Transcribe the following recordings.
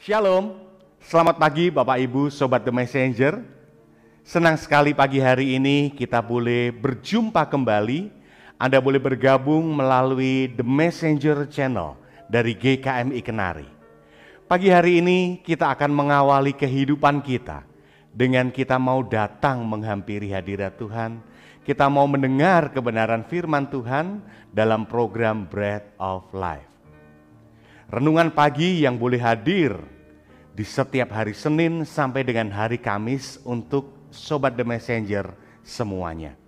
Shalom, selamat pagi Bapak Ibu Sobat The Messenger. Senang sekali pagi hari ini kita boleh berjumpa kembali. Anda boleh bergabung melalui The Messenger Channel dari GKMI Kenari. Pagi hari ini kita akan mengawali kehidupan kita dengan kita mau datang menghampiri hadirat Tuhan. Kita mau mendengar kebenaran firman Tuhan dalam program Bread of Life. Renungan pagi yang boleh hadir di setiap hari Senin sampai dengan hari Kamis untuk Sobat The Messenger semuanya.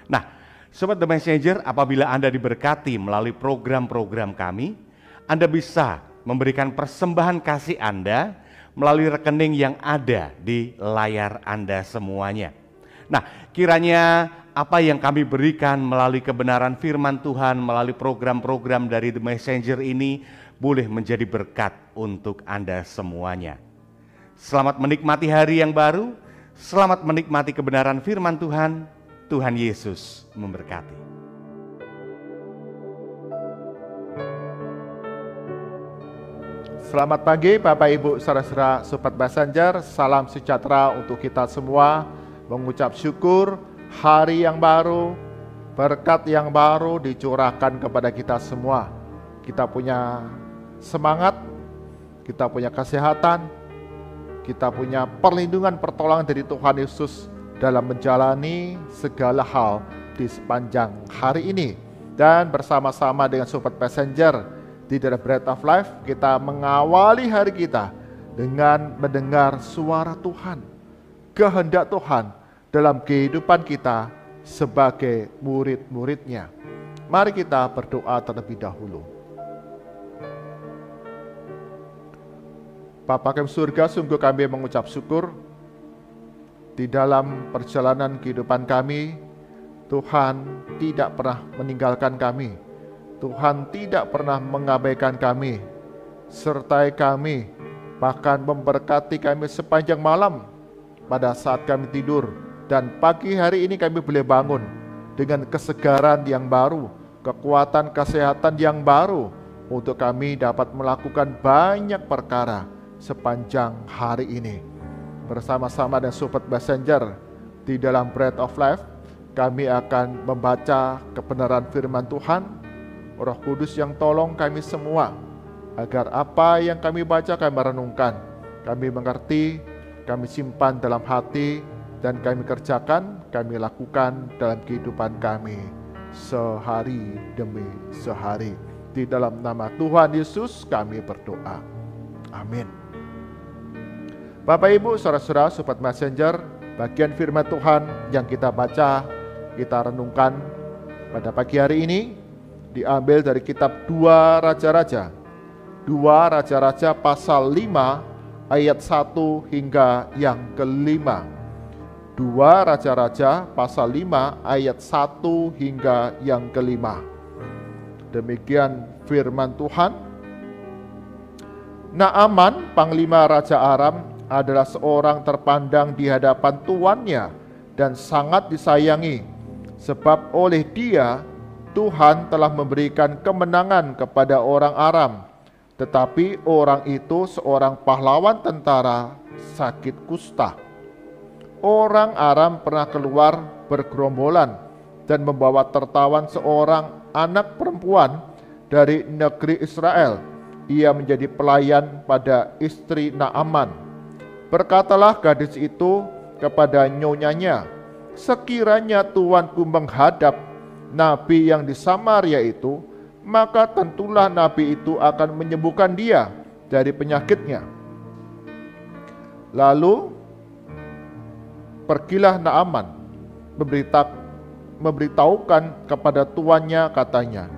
Nah, Sobat The Messenger, apabila Anda diberkati melalui program-program kami, Anda bisa memberikan persembahan kasih Anda melalui rekening yang ada di layar Anda semuanya. Nah, kiranya apa yang kami berikan melalui kebenaran firman Tuhan, melalui program-program dari The Messenger ini boleh menjadi berkat untuk Anda semuanya. Selamat menikmati hari yang baru, selamat menikmati kebenaran firman Tuhan. Tuhan Yesus memberkati. Selamat pagi Bapak Ibu saudara-saudara Sobat Messenger, salam sejahtera untuk kita semua. Mengucap syukur hari yang baru, berkat yang baru dicurahkan kepada kita semua. Kita punya semangat, kita punya kesehatan, kita punya perlindungan pertolongan dari Tuhan Yesus dalam menjalani segala hal di sepanjang hari ini. Dan bersama-sama dengan Sobat Messenger di The Bread of Life, kita mengawali hari kita dengan mendengar suara Tuhan, kehendak Tuhan dalam kehidupan kita sebagai murid-muridnya. Mari kita berdoa terlebih dahulu. Bapa kami surga, sungguh kami mengucap syukur di dalam perjalanan kehidupan kami. Tuhan tidak pernah meninggalkan kami, Tuhan tidak pernah mengabaikan kami, sertai kami, bahkan memberkati kami sepanjang malam pada saat kami tidur. Dan pagi hari ini kami boleh bangun dengan kesegaran yang baru, kekuatan kesehatan yang baru, untuk kami dapat melakukan banyak perkara sepanjang hari ini. Bersama-sama dengan Sobat Messenger di dalam Bread of Life, kami akan membaca kebenaran firman Tuhan. Roh Kudus yang tolong kami semua, agar apa yang kami baca kami renungkan, kami mengerti, kami simpan dalam hati, dan kami kerjakan, kami lakukan dalam kehidupan kami sehari demi sehari. Di dalam nama Tuhan Yesus kami berdoa. Amin. Bapak Ibu saudara-saudara Sobat Messenger, bagian firman Tuhan yang kita baca, kita renungkan pada pagi hari ini diambil dari kitab 2 Raja-Raja. 2 Raja-Raja pasal 5 ayat 1 hingga yang kelima. 2 Raja-Raja pasal 5 ayat 1 hingga yang kelima. Demikian firman Tuhan. Naaman, panglima Raja Aram, adalah seorang terpandang di hadapan tuannya dan sangat disayangi, sebab oleh dia Tuhan telah memberikan kemenangan kepada orang Aram. Tetapi orang itu seorang pahlawan tentara sakit kusta. Orang Aram pernah keluar bergerombolan dan membawa tertawan seorang anak perempuan dari negeri Israel. Ia menjadi pelayan pada istri Naaman. Berkatalah gadis itu kepada nyonyanya, sekiranya tuanku menghadap nabi yang di Samaria itu, maka tentulah nabi itu akan menyembuhkan dia dari penyakitnya. Lalu pergilah Naaman, memberitahukan kepada tuannya, katanya,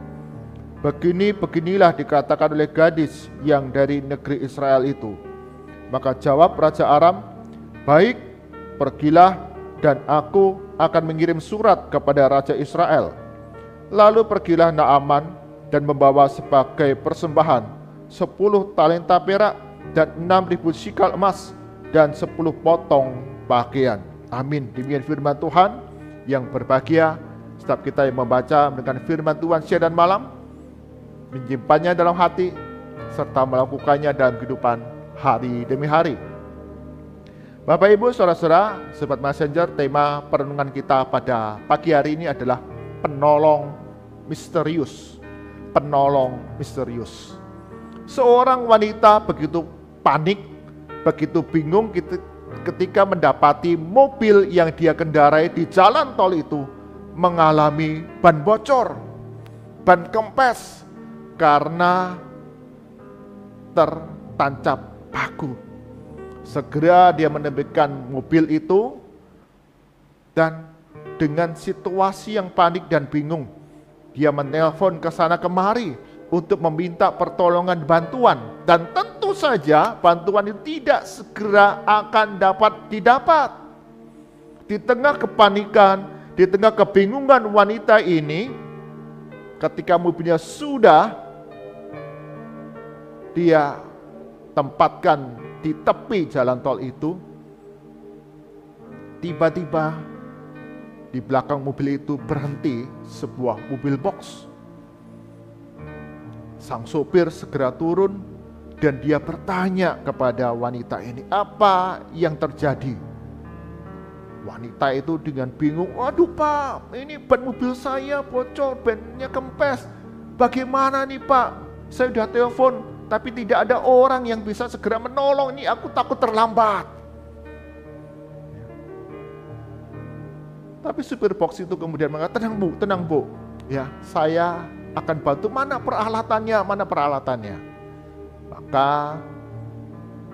beginilah dikatakan oleh gadis yang dari negeri Israel itu. Maka jawab Raja Aram, baik, pergilah, dan aku akan mengirim surat kepada Raja Israel. Lalu pergilah Naaman dan membawa sebagai persembahan 10 talenta perak dan 6.000 sikal emas dan 10 potong pakaian. Amin. Demikian firman Tuhan yang berbahagia. Setiap kita yang membaca dengan firman Tuhan siang dan malam, menyimpannya dalam hati, serta melakukannya dalam kehidupan hari demi hari. Bapak Ibu, Saudara-saudara, Sobat Messenger, tema perenungan kita pada pagi hari ini adalah penolong misterius. Penolong misterius. Seorang wanita begitu panik, begitu bingung ketika mendapati mobil yang dia kendarai di jalan tol itu mengalami ban bocor, ban kempes karena tertancap paku. Segera dia menerbitkan mobil itu dan dengan situasi yang panik dan bingung, dia menelpon ke sana kemari untuk meminta pertolongan bantuan, dan tentu saja bantuan itu tidak segera akan dapat didapat. Di tengah kepanikan, di tengah kebingungan wanita ini, ketika mobilnya sudah dia tempatkan di tepi jalan tol itu, tiba-tiba di belakang mobil itu berhenti sebuah mobil box. Sang sopir segera turun dan dia bertanya kepada wanita ini, apa yang terjadi? Wanita itu dengan bingung, waduh Pak, ini ban mobil saya bocor, bannya kempes. Bagaimana nih Pak? Saya sudah telepon, tapi tidak ada orang yang bisa segera menolong. Ini aku takut terlambat. Tapi supir box itu kemudian mengatakan, tenang bu, ya saya akan bantu. Mana peralatannya? Maka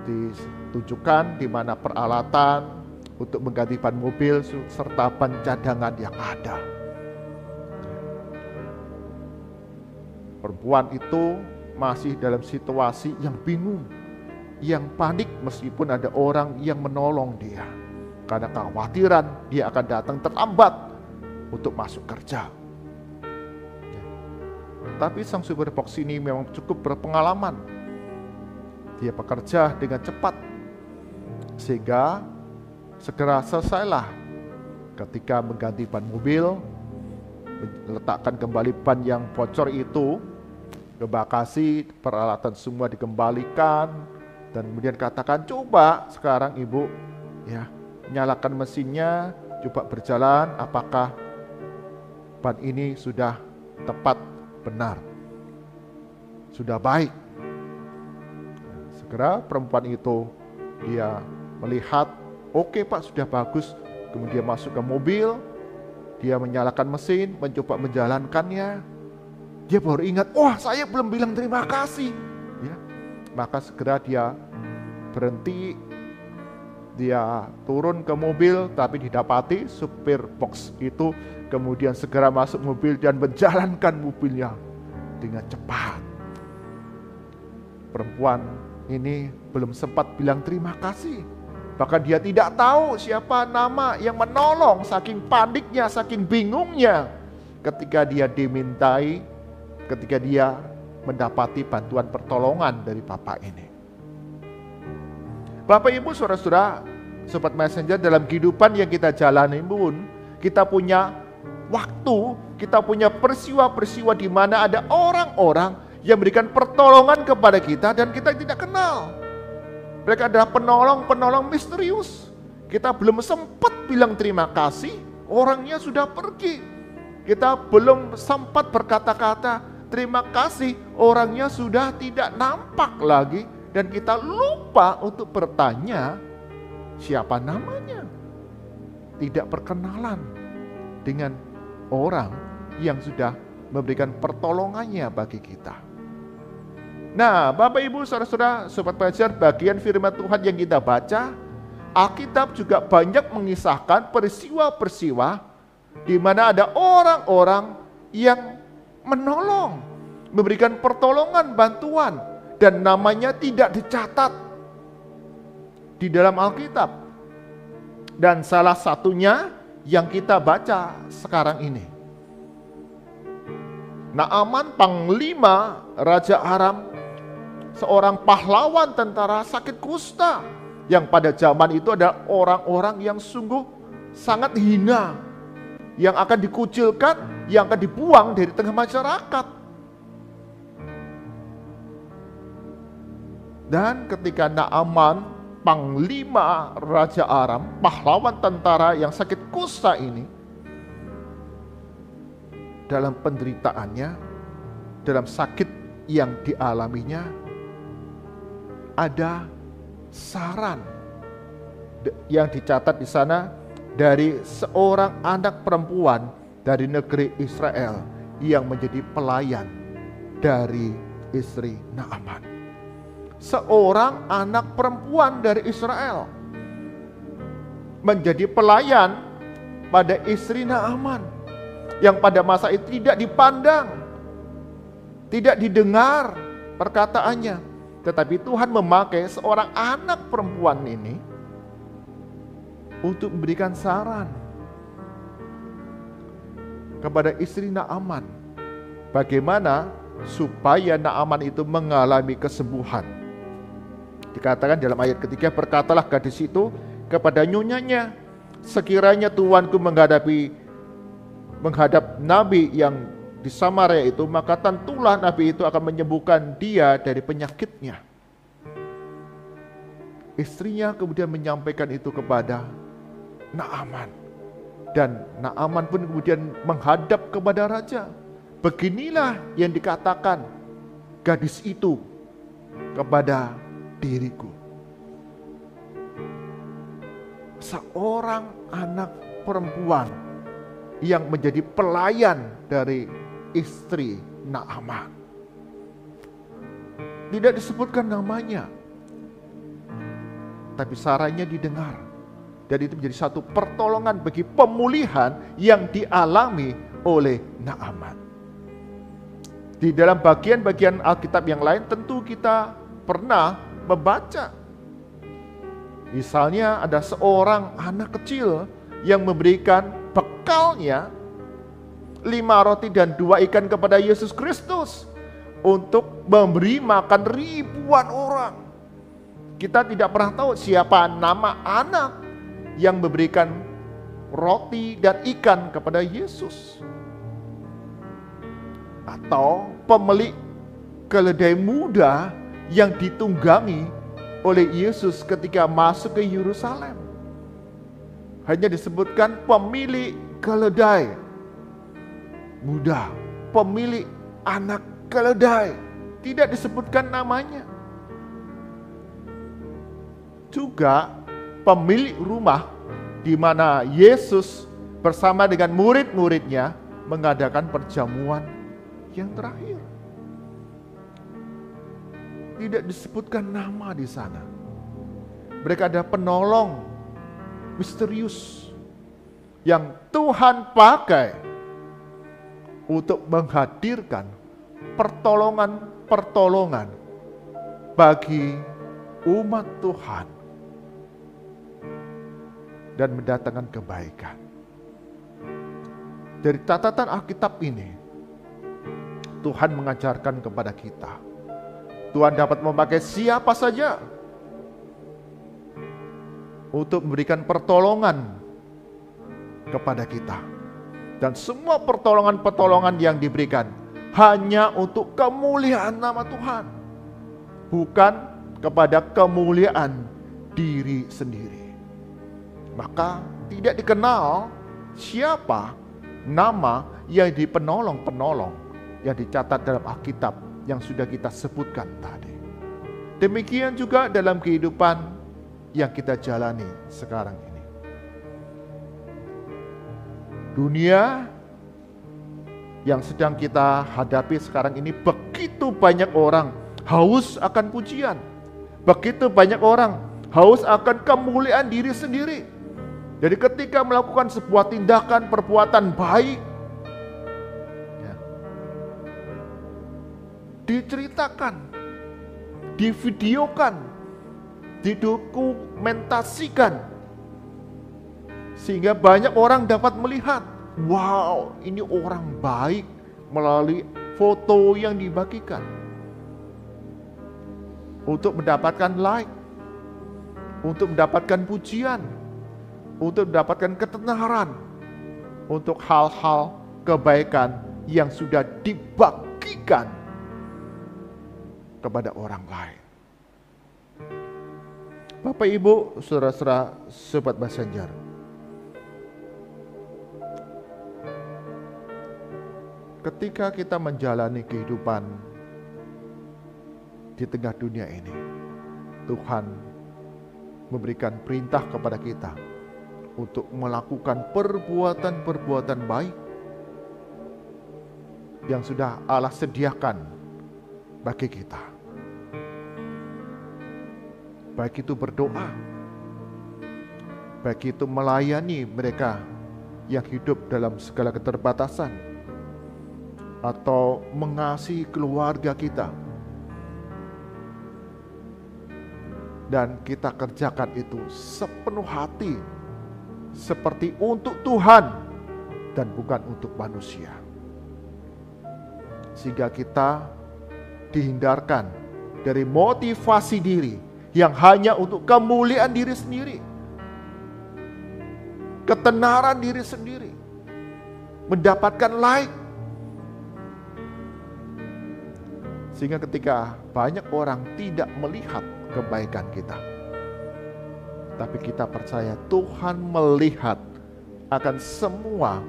ditunjukkan di mana peralatan untuk mengganti ban mobil serta ban cadangan yang ada. Perempuan itu masih dalam situasi yang bingung, yang panik meskipun ada orang yang menolong dia. Karena kekhawatiran dia akan datang terlambat untuk masuk kerja. Tapi sang supir box ini memang cukup berpengalaman. Dia bekerja dengan cepat, sehingga segera selesailah ketika mengganti ban mobil, meletakkan kembali ban yang bocor itu ke bagasi, peralatan semua dikembalikan, dan kemudian katakan, coba sekarang ibu ya nyalakan mesinnya, coba berjalan, apakah ban ini sudah tepat, benar, sudah baik. Segera perempuan itu dia melihat, oke Pak, sudah bagus. Kemudian masuk ke mobil, dia menyalakan mesin, mencoba menjalankannya. Dia baru ingat, saya belum bilang terima kasih. Ya, maka segera dia berhenti, dia turun ke mobil, tapi didapati supir box itu kemudian segera masuk mobil dan menjalankan mobilnya dengan cepat. Perempuan ini belum sempat bilang terima kasih. Bahkan dia tidak tahu siapa nama yang menolong, saking paniknya, saking bingungnya ketika dia dimintai, ketika dia mendapati bantuan pertolongan dari Bapak ini. Bapak Ibu, Saudara-saudara, Sobat Messenger, dalam kehidupan yang kita jalani pun, kita punya waktu, kita punya peristiwa-peristiwa di mana ada orang-orang yang memberikan pertolongan kepada kita dan kita tidak kenal. Mereka adalah penolong-penolong misterius. Kita belum sempat bilang terima kasih, orangnya sudah pergi. Kita belum sempat berkata-kata terima kasih, orangnya sudah tidak nampak lagi. Dan kita lupa untuk bertanya siapa namanya. Tidak perkenalan dengan orang yang sudah memberikan pertolongannya bagi kita. Nah, Bapak Ibu, Saudara-saudara, Sobat Belajar, bagian firman Tuhan yang kita baca, Alkitab juga banyak mengisahkan peristiwa-peristiwa di mana ada orang-orang yang menolong, memberikan pertolongan, bantuan, dan namanya tidak dicatat di dalam Alkitab. Dan salah satunya yang kita baca sekarang ini. Naaman, panglima Raja Aram, seorang pahlawan tentara sakit kusta, yang pada zaman itu adalah orang-orang yang sungguh sangat hina, yang akan dikucilkan, yang akan dibuang dari tengah masyarakat. Dan ketika Naaman, panglima Raja Aram, pahlawan tentara yang sakit kusta ini, dalam penderitaannya, dalam sakit yang dialaminya, ada saran yang dicatat di sana dari seorang anak perempuan dari negeri Israel yang menjadi pelayan dari istri Naaman. Seorang anak perempuan dari Israel menjadi pelayan pada istri Naaman, yang pada masa itu tidak dipandang, tidak didengar perkataannya. Tetapi Tuhan memakai seorang anak perempuan ini untuk memberikan saran kepada istri Naaman, bagaimana supaya Naaman itu mengalami kesembuhan. Dikatakan dalam ayat ketiga, berkatalah gadis itu kepada nyonyanya, sekiranya tuanku menghadap nabi yang di Samaria itu, maka tentulah nabi itu akan menyembuhkan dia dari penyakitnya. Istrinya kemudian menyampaikan itu kepada Naaman, dan Naaman pun kemudian menghadap kepada raja. Beginilah yang dikatakan gadis itu kepada diriku. Seorang anak perempuan yang menjadi pelayan dari istri Naaman. Tidak disebutkan namanya, tapi sarannya didengar. Dan itu menjadi satu pertolongan bagi pemulihan yang dialami oleh Naaman. Di dalam bagian-bagian Alkitab yang lain tentu kita pernah membaca. Misalnya ada seorang anak kecil yang memberikan bekalnya 5 roti dan 2 ikan kepada Yesus Kristus untuk memberi makan ribuan orang. Kita tidak pernah tahu siapa nama anak yang memberikan roti dan ikan kepada Yesus. Atau pemilik keledai muda yang ditunggangi oleh Yesus ketika masuk ke Yerusalem. Hanya disebutkan pemilik keledai muda, pemilik anak keledai. Tidak disebutkan namanya. Juga pemilik rumah di mana Yesus bersama dengan murid-muridnya mengadakan perjamuan yang terakhir. Tidak disebutkan nama di sana. Mereka ada penolong misterius yang Tuhan pakai untuk menghadirkan pertolongan-pertolongan bagi umat Tuhan dan mendatangkan kebaikan. Dari catatan Alkitab ini, Tuhan mengajarkan kepada kita, Tuhan dapat memakai siapa saja untuk memberikan pertolongan kepada kita. Dan semua pertolongan-pertolongan yang diberikan hanya untuk kemuliaan nama Tuhan, bukan kepada kemuliaan diri sendiri. Maka tidak dikenal siapa nama yang di penolong-penolong yang dicatat dalam Alkitab yang sudah kita sebutkan tadi. Demikian juga dalam kehidupan yang kita jalani sekarang ini. Dunia yang sedang kita hadapi sekarang ini, begitu banyak orang haus akan pujian. Begitu banyak orang haus akan kemuliaan diri sendiri. Jadi ketika melakukan sebuah tindakan perbuatan baik, diceritakan, divideokan, didokumentasikan, sehingga banyak orang dapat melihat, wow, ini orang baik, melalui foto yang dibagikan untuk mendapatkan like, untuk mendapatkan pujian, untuk mendapatkan ketenaran, untuk hal-hal kebaikan yang sudah dibagikan kepada orang lain. Bapak Ibu, saudara-saudara, sobat Messenger, ketika kita menjalani kehidupan di tengah dunia ini, Tuhan memberikan perintah kepada kita untuk melakukan perbuatan-perbuatan baik yang sudah Allah sediakan bagi kita. Baik itu berdoa, baik itu melayani mereka yang hidup dalam segala keterbatasan, atau mengasihi keluarga kita. Dan kita kerjakan itu sepenuh hati, seperti untuk Tuhan dan bukan untuk manusia. Sehingga kita dihindarkan dari motivasi diri yang hanya untuk kemuliaan diri sendiri, ketenaran diri sendiri, mendapatkan like. Sehingga ketika banyak orang tidak melihat kebaikan kita, tapi kita percaya Tuhan melihat akan semua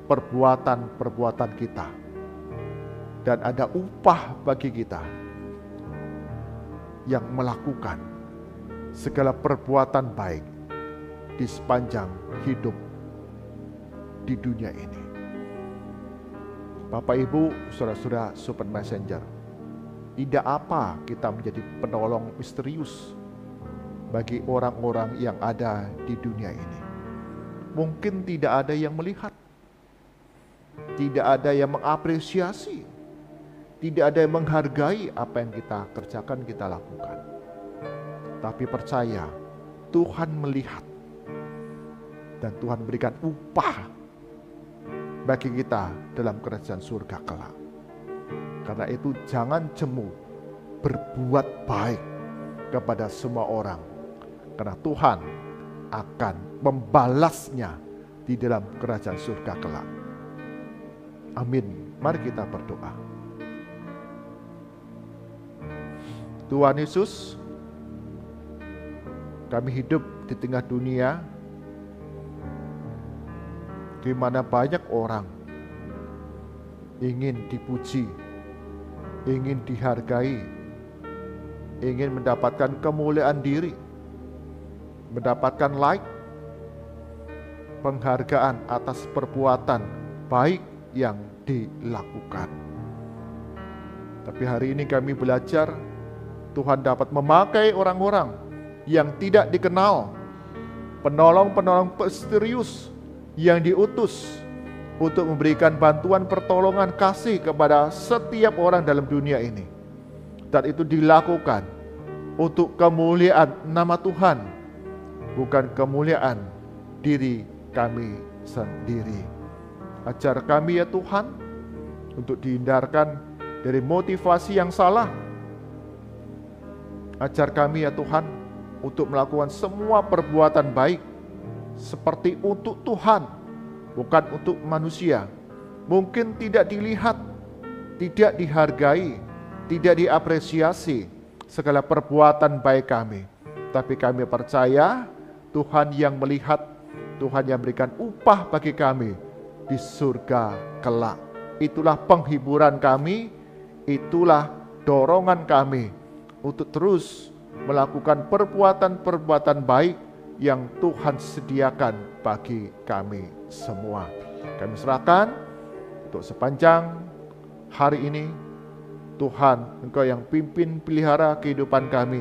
perbuatan-perbuatan kita, dan ada upah bagi kita yang melakukan segala perbuatan baik di sepanjang hidup di dunia ini. Bapak Ibu, saudara-saudara Sobat Messenger, tidak apa kita menjadi penolong misterius bagi orang-orang yang ada di dunia ini. Mungkin tidak ada yang melihat, tidak ada yang mengapresiasi, tidak ada yang menghargai apa yang kita kerjakan, kita lakukan. Tapi percaya, Tuhan melihat dan Tuhan berikan upah bagi kita dalam kerajaan surga kelak. Karena itu jangan jemu berbuat baik kepada semua orang, karena Tuhan akan membalasnya di dalam kerajaan surga kelak. Amin. Mari kita berdoa. Tuhan Yesus, kami hidup di tengah dunia di mana banyak orang ingin dipuji, ingin dihargai, ingin mendapatkan kemuliaan diri, mendapatkan like, penghargaan atas perbuatan baik yang dilakukan. Tapi hari ini kami belajar, Tuhan dapat memakai orang-orang yang tidak dikenal, penolong-penolong misterius yang diutus untuk memberikan bantuan pertolongan kasih kepada setiap orang dalam dunia ini. Dan itu dilakukan untuk kemuliaan nama Tuhan, bukan kemuliaan diri kami sendiri. Ajar kami ya Tuhan, untuk dihindarkan dari motivasi yang salah. Ajar kami ya Tuhan, untuk melakukan semua perbuatan baik seperti untuk Tuhan, bukan untuk manusia. Mungkin tidak dilihat, tidak dihargai, tidak diapresiasi segala perbuatan baik kami. Tapi kami percaya Tuhan yang melihat, Tuhan yang berikan upah bagi kami di surga kelak. Itulah penghiburan kami, itulah dorongan kami untuk terus melakukan perbuatan-perbuatan baik yang Tuhan sediakan bagi kami semua. Kami serahkan untuk sepanjang hari ini. Tuhan, Engkau yang pimpin pelihara kehidupan kami,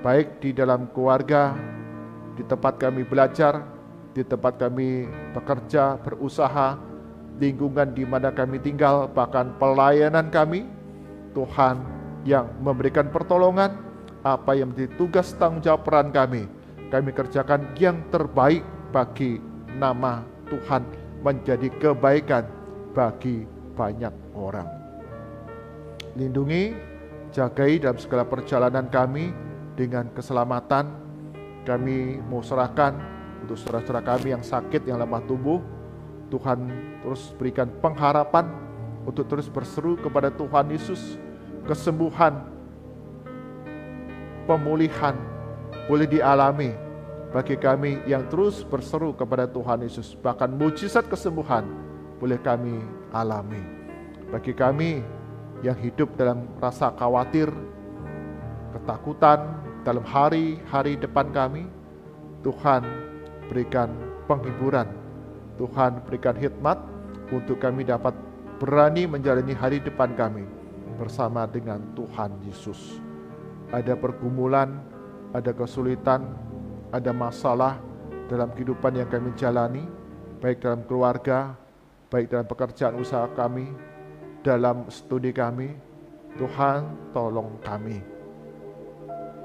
baik di dalam keluarga, di tempat kami belajar, di tempat kami bekerja, berusaha, lingkungan di mana kami tinggal, bahkan pelayanan kami. Tuhan yang memberikan pertolongan, apa yang menjadi tugas tanggung jawab peran kami kerjakan yang terbaik bagi nama Tuhan, menjadi kebaikan bagi banyak orang. Lindungi, jagai dalam segala perjalanan kami dengan keselamatan. Kami mau serahkan untuk saudara-saudara kami yang sakit, yang lemah tubuh. Tuhan terus berikan pengharapan untuk terus berseru kepada Tuhan Yesus, kesembuhan, pemulihan boleh dialami. Bagi kami yang terus berseru kepada Tuhan Yesus, bahkan mujizat kesembuhan boleh kami alami. Bagi kami yang hidup dalam rasa khawatir, ketakutan dalam hari-hari depan kami, Tuhan berikan penghiburan, Tuhan berikan hikmat untuk kami dapat berani menjalani hari depan kami bersama dengan Tuhan Yesus. Ada pergumulan, ada kesulitan, ada masalah dalam kehidupan yang kami jalani, baik dalam keluarga, baik dalam pekerjaan usaha kami, dalam studi kami. Tuhan tolong kami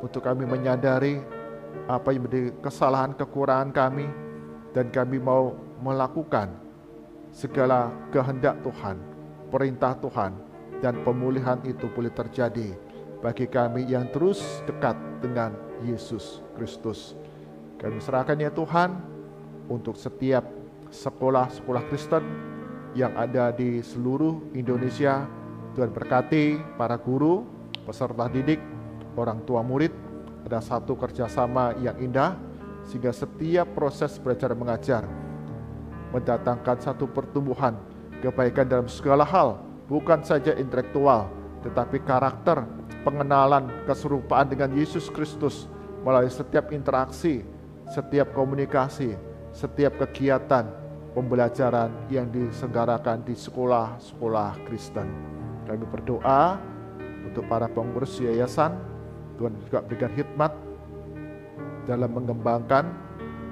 untuk kami menyadari apa yang menjadi kesalahan kekurangan kami, dan kami mau melakukan segala kehendak Tuhan, perintah Tuhan, dan pemulihan itu boleh terjadi bagi kami yang terus dekat dengan Yesus Kristus. Kami serahkan ya Tuhan untuk setiap sekolah-sekolah Kristen yang ada di seluruh Indonesia. Tuhan berkati para guru, peserta didik, orang tua murid. Ada satu kerjasama yang indah sehingga setiap proses belajar mengajar mendatangkan satu pertumbuhan kebaikan dalam segala hal, bukan saja intelektual, tetapi karakter, pengenalan, keserupaan dengan Yesus Kristus melalui setiap interaksi, setiap komunikasi, setiap kegiatan pembelajaran yang diselenggarakan di sekolah-sekolah Kristen. Kami berdoa untuk para pengurus yayasan, Tuhan juga berikan hikmat dalam mengembangkan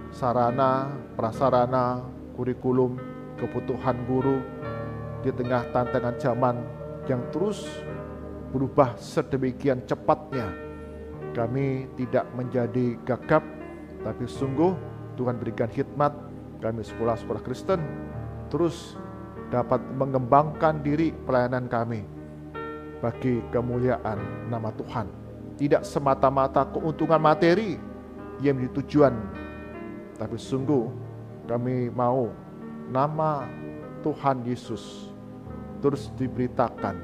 sarana, prasarana, kurikulum, kebutuhan guru di tengah tantangan zaman yang terus berubah sedemikian cepatnya. Kami tidak menjadi gagap, tapi sungguh Tuhan berikan hikmat kami sekolah-sekolah Kristen terus dapat mengembangkan diri pelayanan kami bagi kemuliaan nama Tuhan. Tidak semata-mata keuntungan materi yang menjadi tujuan, tapi sungguh kami mau nama Tuhan Yesus terus diberitakan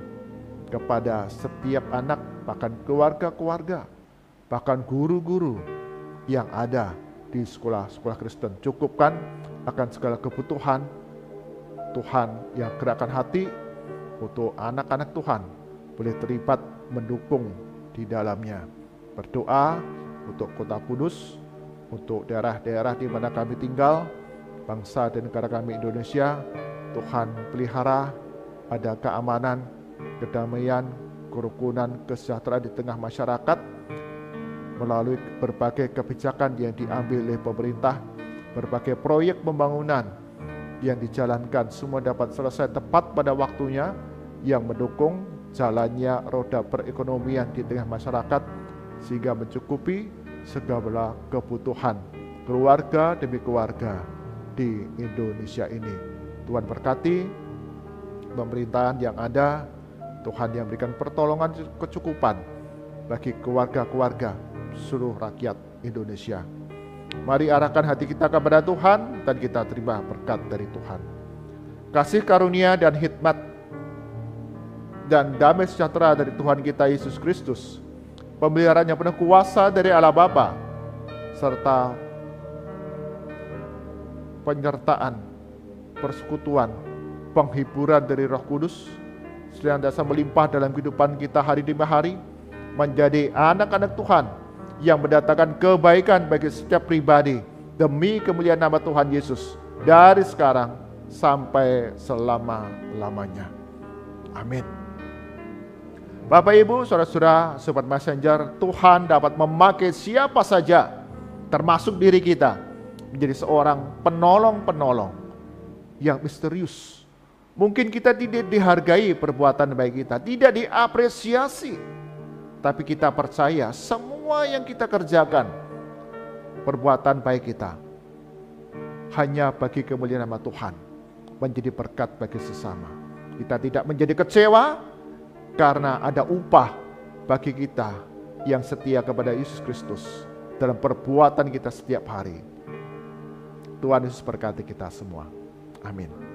kepada setiap anak, bahkan keluarga-keluarga, bahkan guru-guru yang ada di sekolah-sekolah Kristen. Cukupkan akan segala kebutuhan Tuhan yang gerakkan hati untuk anak-anak Tuhan boleh terlibat mendukung di dalamnya. Berdoa untuk Kota Kudus, untuk daerah-daerah di mana kami tinggal, bangsa dan negara kami Indonesia. Tuhan pelihara ada keamanan, kedamaian, kerukunan, kesejahteraan di tengah masyarakat melalui berbagai kebijakan yang diambil oleh pemerintah, berbagai proyek pembangunan yang dijalankan semua dapat selesai tepat pada waktunya yang mendukung jalannya roda perekonomian di tengah masyarakat sehingga mencukupi segala kebutuhan keluarga demi keluarga di Indonesia ini. Tuhan berkati pemerintahan yang ada, Tuhan yang berikan pertolongan kecukupan bagi keluarga-keluarga seluruh rakyat Indonesia. Mari arahkan hati kita kepada Tuhan dan kita terima berkat dari Tuhan. Kasih karunia dan hikmat dan damai sejahtera dari Tuhan kita Yesus Kristus, pemeliharaan yang penuh kuasa dari Allah Bapa, serta penyertaan, persekutuan, penghiburan dari Roh Kudus senantiasa melimpah dalam kehidupan kita hari demi hari, menjadi anak-anak Tuhan yang mendatangkan kebaikan bagi setiap pribadi demi kemuliaan nama Tuhan Yesus dari sekarang sampai selama-lamanya. Amin. Bapak Ibu, saudara-saudara, sobat messenger, Tuhan dapat memakai siapa saja, termasuk diri kita, menjadi seorang penolong-penolong yang misterius. Mungkin kita tidak dihargai perbuatan baik kita, tidak diapresiasi, tapi kita percaya semua yang kita kerjakan, perbuatan baik kita, hanya bagi kemuliaan nama Tuhan, menjadi berkat bagi sesama. Kita tidak menjadi kecewa, karena ada upah bagi kita yang setia kepada Yesus Kristus dalam perbuatan kita setiap hari. Tuhan Yesus berkati kita semua. Amin.